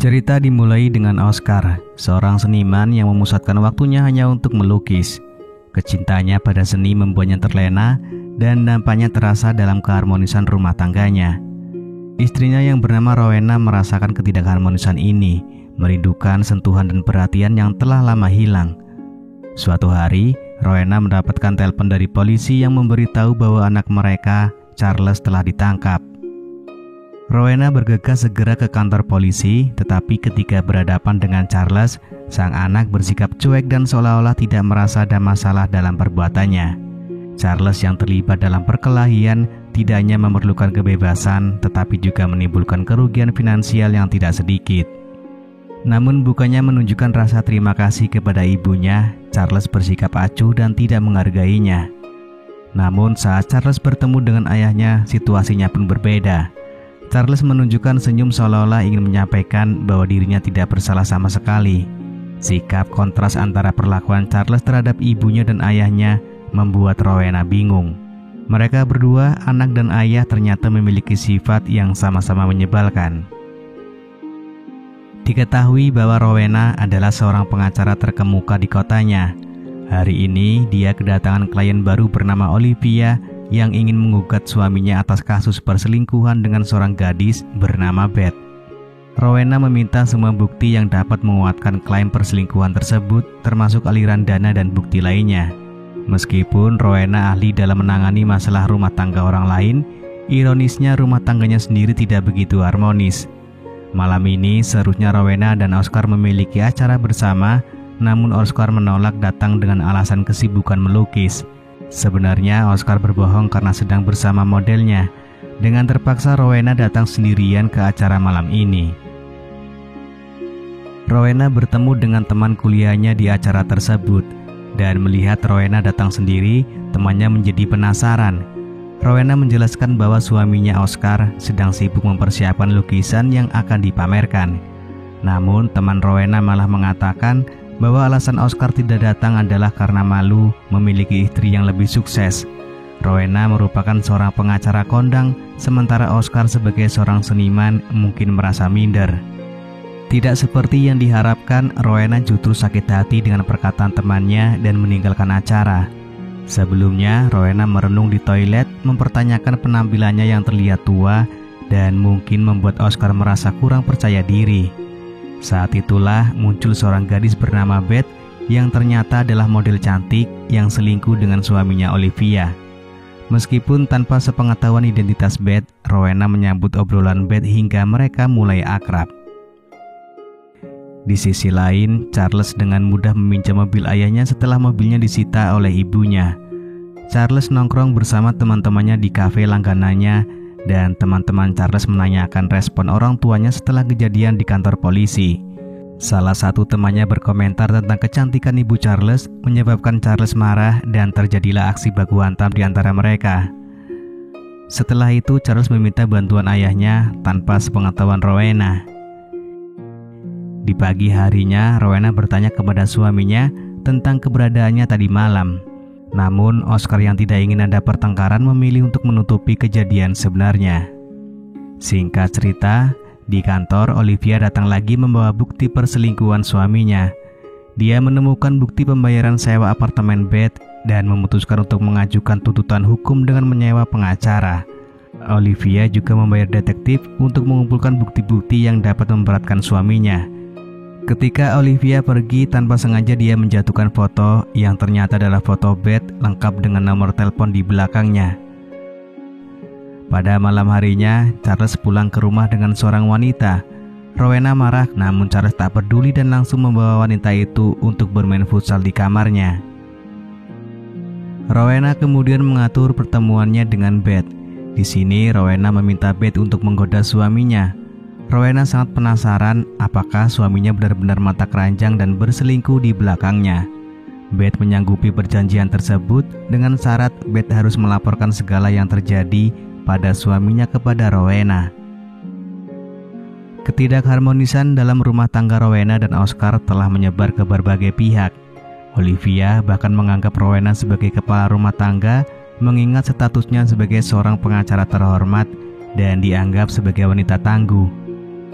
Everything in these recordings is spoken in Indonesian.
Cerita dimulai dengan Oscar, seorang seniman yang memusatkan waktunya hanya untuk melukis. Kecintanya pada seni membuatnya terlena dan dampaknya terasa dalam keharmonisan rumah tangganya. Istrinya yang bernama Rowena merasakan ketidakharmonisan ini, merindukan sentuhan dan perhatian yang telah lama hilang. Suatu hari, Rowena mendapatkan telepon dari polisi yang memberitahu bahwa anak mereka, Charles, telah ditangkap. Rowena bergegas segera ke kantor polisi, tetapi ketika berhadapan dengan Charles, sang anak bersikap cuek dan seolah-olah tidak merasa ada masalah dalam perbuatannya. Charles yang terlibat dalam perkelahian tidak hanya memerlukan kebebasan, tetapi juga menimbulkan kerugian finansial yang tidak sedikit. Namun bukannya menunjukkan rasa terima kasih kepada ibunya, Charles bersikap acuh dan tidak menghargainya. Namun saat Charles bertemu dengan ayahnya, situasinya pun berbeda. Charles menunjukkan senyum seolah-olah ingin menyampaikan bahwa dirinya tidak bersalah sama sekali. Sikap kontras antara perlakuan Charles terhadap ibunya dan ayahnya membuat Rowena bingung. Mereka berdua, anak dan ayah, ternyata memiliki sifat yang sama-sama menyebalkan. Diketahui bahwa Rowena adalah seorang pengacara terkemuka di kotanya. Hari ini dia kedatangan klien baru bernama Olivia yang ingin menggugat suaminya atas kasus perselingkuhan dengan seorang gadis bernama Beth. Rowena meminta semua bukti yang dapat menguatkan klaim perselingkuhan tersebut, termasuk aliran dana dan bukti lainnya. Meskipun Rowena ahli dalam menangani masalah rumah tangga orang lain, ironisnya rumah tangganya sendiri tidak begitu harmonis. Malam ini seharusnya Rowena dan Oscar memiliki acara bersama, namun Oscar menolak datang dengan alasan kesibukan melukis. Sebenarnya Oscar berbohong karena sedang bersama modelnya. Dengan terpaksa Rowena datang sendirian ke acara malam ini. Rowena bertemu dengan teman kuliahnya di acara tersebut, dan melihat Rowena datang sendiri, temannya menjadi penasaran. Rowena menjelaskan bahwa suaminya Oscar sedang sibuk mempersiapkan lukisan yang akan dipamerkan. Namun teman Rowena malah mengatakan bahwa alasan Oscar tidak datang adalah karena malu memiliki istri yang lebih sukses. Rowena merupakan seorang pengacara kondang, sementara Oscar sebagai seorang seniman mungkin merasa minder. Tidak seperti yang diharapkan, Rowena justru sakit hati dengan perkataan temannya dan meninggalkan acara. Sebelumnya, Rowena merenung di toilet, mempertanyakan penampilannya yang terlihat tua dan mungkin membuat Oscar merasa kurang percaya diri. Saat itulah muncul seorang gadis bernama Beth yang ternyata adalah model cantik yang selingkuh dengan suaminya Olivia. Meskipun tanpa sepengetahuan identitas Beth, Rowena menyambut obrolan Beth hingga mereka mulai akrab. Di sisi lain, Charles dengan mudah meminjam mobil ayahnya setelah mobilnya disita oleh ibunya. Charles nongkrong bersama teman-temannya di kafe langganannya, dan teman-teman Charles menanyakan respon orang tuanya setelah kejadian di kantor polisi. Salah satu temannya berkomentar tentang kecantikan ibu Charles, menyebabkan Charles marah dan terjadilah aksi baku hantam di antara mereka. Setelah itu Charles meminta bantuan ayahnya tanpa sepengetahuan Rowena. Di pagi harinya, Rowena bertanya kepada suaminya tentang keberadaannya tadi malam. Namun, Oscar yang tidak ingin ada pertengkaran memilih untuk menutupi kejadian sebenarnya. Singkat cerita, di kantor Olivia datang lagi membawa bukti perselingkuhan suaminya. Dia menemukan bukti pembayaran sewa apartemen Beth dan memutuskan untuk mengajukan tuntutan hukum dengan menyewa pengacara. Olivia juga membayar detektif untuk mengumpulkan bukti-bukti yang dapat memberatkan suaminya. Ketika Olivia pergi, tanpa sengaja dia menjatuhkan foto yang ternyata adalah foto Beth lengkap dengan nomor telepon di belakangnya. Pada malam harinya, Charles pulang ke rumah dengan seorang wanita. Rowena marah, namun Charles tak peduli dan langsung membawa wanita itu untuk bermain futsal di kamarnya. Rowena kemudian mengatur pertemuannya dengan Beth. Di sini Rowena meminta Beth untuk menggoda suaminya. Rowena sangat penasaran apakah suaminya benar-benar mata keranjang dan berselingkuh di belakangnya. Beth menyanggupi perjanjian tersebut dengan syarat Beth harus melaporkan segala yang terjadi pada suaminya kepada Rowena. Ketidakharmonisan dalam rumah tangga Rowena dan Oscar telah menyebar ke berbagai pihak. Olivia bahkan menganggap Rowena sebagai kepala rumah tangga, mengingat statusnya sebagai seorang pengacara terhormat dan dianggap sebagai wanita tangguh.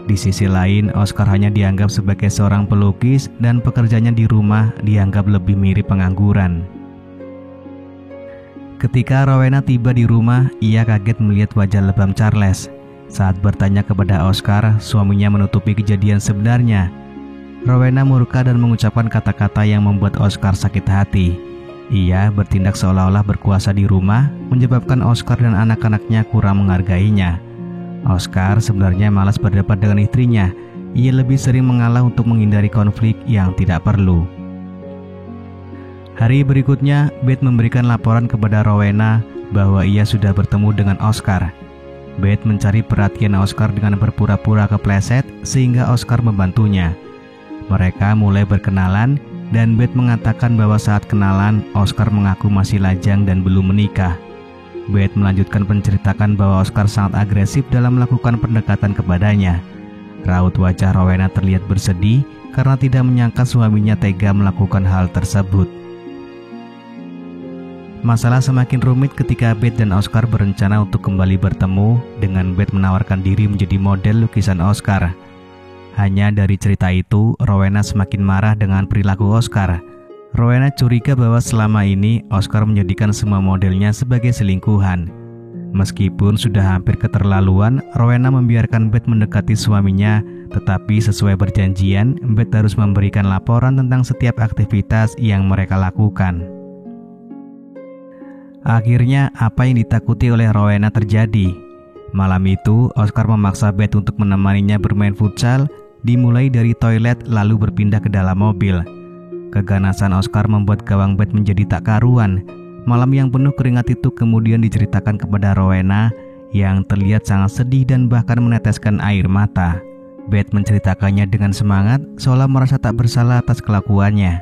Di sisi lain, Oscar hanya dianggap sebagai seorang pelukis dan pekerjaannya di rumah dianggap lebih mirip pengangguran. Ketika Rowena tiba di rumah, ia kaget melihat wajah lebam Charles. Saat bertanya kepada Oscar, suaminya menutupi kejadian sebenarnya. Rowena murka dan mengucapkan kata-kata yang membuat Oscar sakit hati. Ia bertindak seolah-olah berkuasa di rumah, menyebabkan Oscar dan anak-anaknya kurang menghargainya. Oscar sebenarnya malas berdebat dengan istrinya. Ia lebih sering mengalah untuk menghindari konflik yang tidak perlu. Hari berikutnya, Beth memberikan laporan kepada Rowena bahwa ia sudah bertemu dengan Oscar. Beth mencari perhatian Oscar dengan berpura-pura kepleset sehingga Oscar membantunya. Mereka mulai berkenalan dan Beth mengatakan bahwa saat kenalan, Oscar mengaku masih lajang dan belum menikah. Beth melanjutkan menceritakan bahwa Oscar sangat agresif dalam melakukan pendekatan kepadanya. Raut wajah Rowena terlihat bersedih karena tidak menyangka suaminya tega melakukan hal tersebut. Masalah semakin rumit ketika Beth dan Oscar berencana untuk kembali bertemu dengan Beth menawarkan diri menjadi model lukisan Oscar. Hanya dari cerita itu, Rowena semakin marah dengan perilaku Oscar. Rowena curiga bahwa selama ini Oscar menjadikan semua modelnya sebagai selingkuhan. Meskipun sudah hampir keterlaluan, Rowena membiarkan Beth mendekati suaminya, tetapi sesuai perjanjian, Beth harus memberikan laporan tentang setiap aktivitas yang mereka lakukan. Akhirnya, apa yang ditakuti oleh Rowena terjadi. Malam itu, Oscar memaksa Beth untuk menemaninya bermain futsal, dimulai dari toilet lalu berpindah ke dalam mobil. Keganasan Oscar membuat gawang Beth menjadi tak karuan. Malam yang penuh keringat itu kemudian diceritakan kepada Rowena yang terlihat sangat sedih dan bahkan meneteskan air mata. Beth menceritakannya dengan semangat, seolah merasa tak bersalah atas kelakuannya.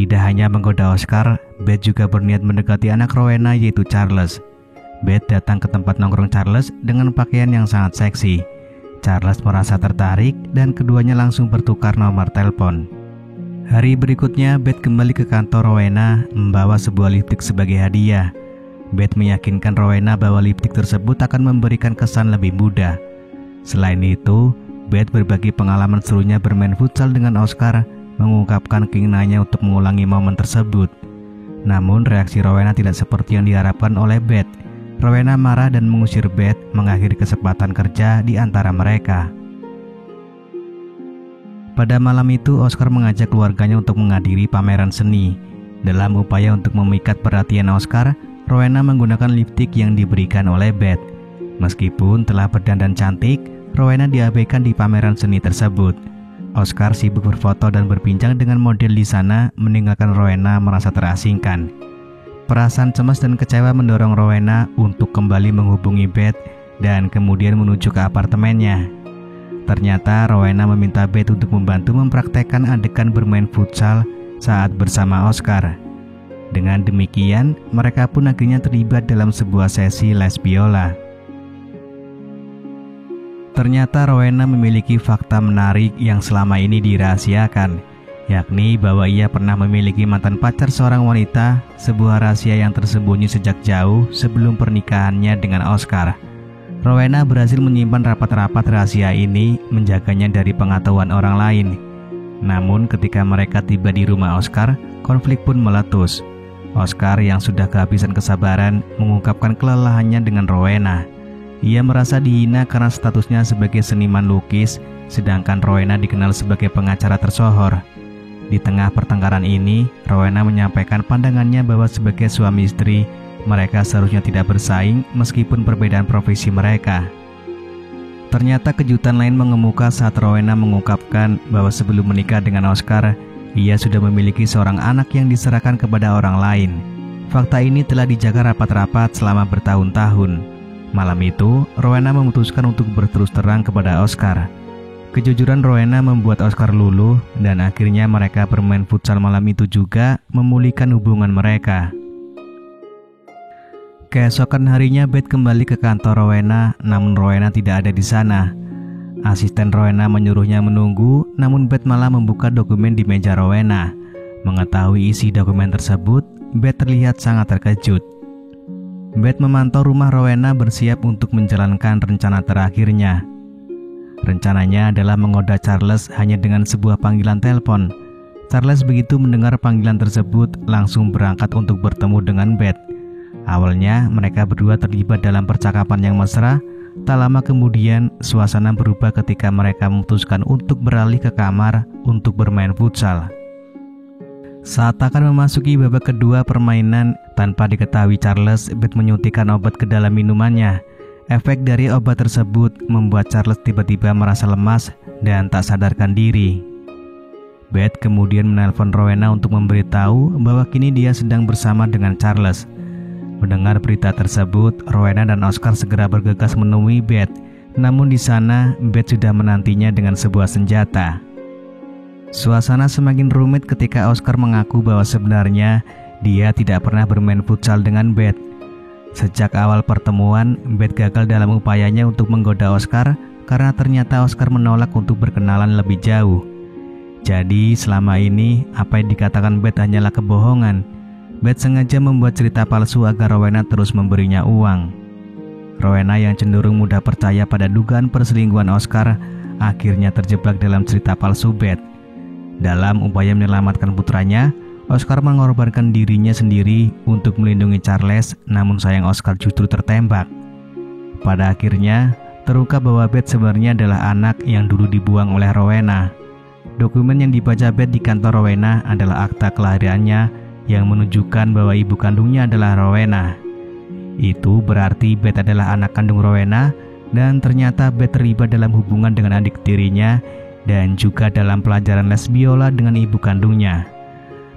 Tidak hanya menggoda Oscar, Beth juga berniat mendekati anak Rowena yaitu Charles. Beth datang ke tempat nongkrong Charles dengan pakaian yang sangat seksi. Charles merasa tertarik dan keduanya langsung bertukar nomor telepon. Hari berikutnya, Beth kembali ke kantor Rowena membawa sebuah lipstik sebagai hadiah. Beth meyakinkan Rowena bahwa lipstik tersebut akan memberikan kesan lebih muda. Selain itu, Beth berbagi pengalaman serunya bermain futsal dengan Oscar, mengungkapkan keinginannya untuk mengulangi momen tersebut. Namun reaksi Rowena tidak seperti yang diharapkan oleh Beth. Rowena marah dan mengusir Beth, mengakhiri kesempatan kerja di antara mereka. Pada malam itu, Oscar mengajak keluarganya untuk menghadiri pameran seni. Dalam upaya untuk memikat perhatian Oscar, Rowena menggunakan lipstik yang diberikan oleh Beth. Meskipun telah berdandan cantik, Rowena diabaikan di pameran seni tersebut. Oscar sibuk berfoto dan berbincang dengan model di sana, meninggalkan Rowena merasa terasingkan. Perasaan cemas dan kecewa mendorong Rowena untuk kembali menghubungi Beth dan kemudian menuju ke apartemennya. Ternyata Rowena meminta Beth untuk membantu mempraktekkan adegan bermain futsal saat bersama Oscar. Dengan demikian, mereka pun akhirnya terlibat dalam sebuah sesi les biola. Ternyata Rowena memiliki fakta menarik yang selama ini dirahasiakan, yakni bahwa ia pernah memiliki mantan pacar seorang wanita, sebuah rahasia yang tersembunyi sejak jauh sebelum pernikahannya dengan Oscar. Rowena berhasil menyimpan rapat-rapat rahasia ini, menjaganya dari pengetahuan orang lain. Namun ketika mereka tiba di rumah Oscar, konflik pun meletus. Oscar yang sudah kehabisan kesabaran mengungkapkan kelelahannya dengan Rowena. Ia merasa dihina karena statusnya sebagai seniman lukis, sedangkan Rowena dikenal sebagai pengacara tersohor. Di tengah pertengkaran ini, Rowena menyampaikan pandangannya bahwa sebagai suami istri, mereka seharusnya tidak bersaing meskipun perbedaan profesi mereka. Ternyata kejutan lain mengemuka saat Rowena mengungkapkan bahwa sebelum menikah dengan Oscar, ia sudah memiliki seorang anak yang diserahkan kepada orang lain. Fakta ini telah dijaga rapat-rapat selama bertahun-tahun. Malam itu, Rowena memutuskan untuk berterus terang kepada Oscar. Kejujuran Rowena membuat Oscar luluh dan akhirnya mereka bermain futsal malam itu juga memulihkan hubungan mereka. Keesokan harinya Beth kembali ke kantor Rowena, namun Rowena tidak ada di sana. Asisten Rowena menyuruhnya menunggu, namun Beth malah membuka dokumen di meja Rowena. Mengetahui isi dokumen tersebut, Beth terlihat sangat terkejut. Beth memantau rumah Rowena bersiap untuk menjalankan rencana terakhirnya. Rencananya adalah menggoda Charles hanya dengan sebuah panggilan telepon. Charles begitu mendengar panggilan tersebut langsung berangkat untuk bertemu dengan Beth. Awalnya mereka berdua terlibat dalam percakapan yang mesra. Tak lama kemudian suasana berubah ketika mereka memutuskan untuk beralih ke kamar untuk bermain futsal. Saat akan memasuki babak kedua permainan, tanpa diketahui Charles, Beth menyuntikkan obat ke dalam minumannya. Efek dari obat tersebut membuat Charles tiba-tiba merasa lemas dan tak sadarkan diri. Beth kemudian menelpon Rowena untuk memberitahu bahwa kini dia sedang bersama dengan Charles. Mendengar berita tersebut, Rowena dan Oscar segera bergegas menemui Beth. Namun di sana, Beth sudah menantinya dengan sebuah senjata. Suasana semakin rumit ketika Oscar mengaku bahwa sebenarnya dia tidak pernah bermain futsal dengan Beth. Sejak awal pertemuan, Beth gagal dalam upayanya untuk menggoda Oscar karena ternyata Oscar menolak untuk berkenalan lebih jauh. Jadi selama ini apa yang dikatakan Beth hanyalah kebohongan. Beth sengaja membuat cerita palsu agar Rowena terus memberinya uang. Rowena yang cenderung mudah percaya pada dugaan perselingkuhan Oscar akhirnya terjebak dalam cerita palsu Beth. Dalam upaya menyelamatkan putranya, Oscar mengorbankan dirinya sendiri untuk melindungi Charles, namun sayang Oscar justru tertembak. Pada akhirnya, terungkap bahwa Beth sebenarnya adalah anak yang dulu dibuang oleh Rowena. Dokumen yang dibaca Beth di kantor Rowena adalah akta kelahirannya yang menunjukkan bahwa ibu kandungnya adalah Rowena. Itu berarti Beth adalah anak kandung Rowena, dan ternyata Beth terlibat dalam hubungan dengan adik tirinya dan juga dalam pelajaran les biola dengan ibu kandungnya.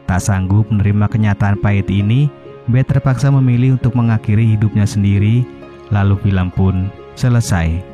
Tak sanggup menerima kenyataan pahit ini, Beth terpaksa memilih untuk mengakhiri hidupnya sendiri, lalu film pun selesai.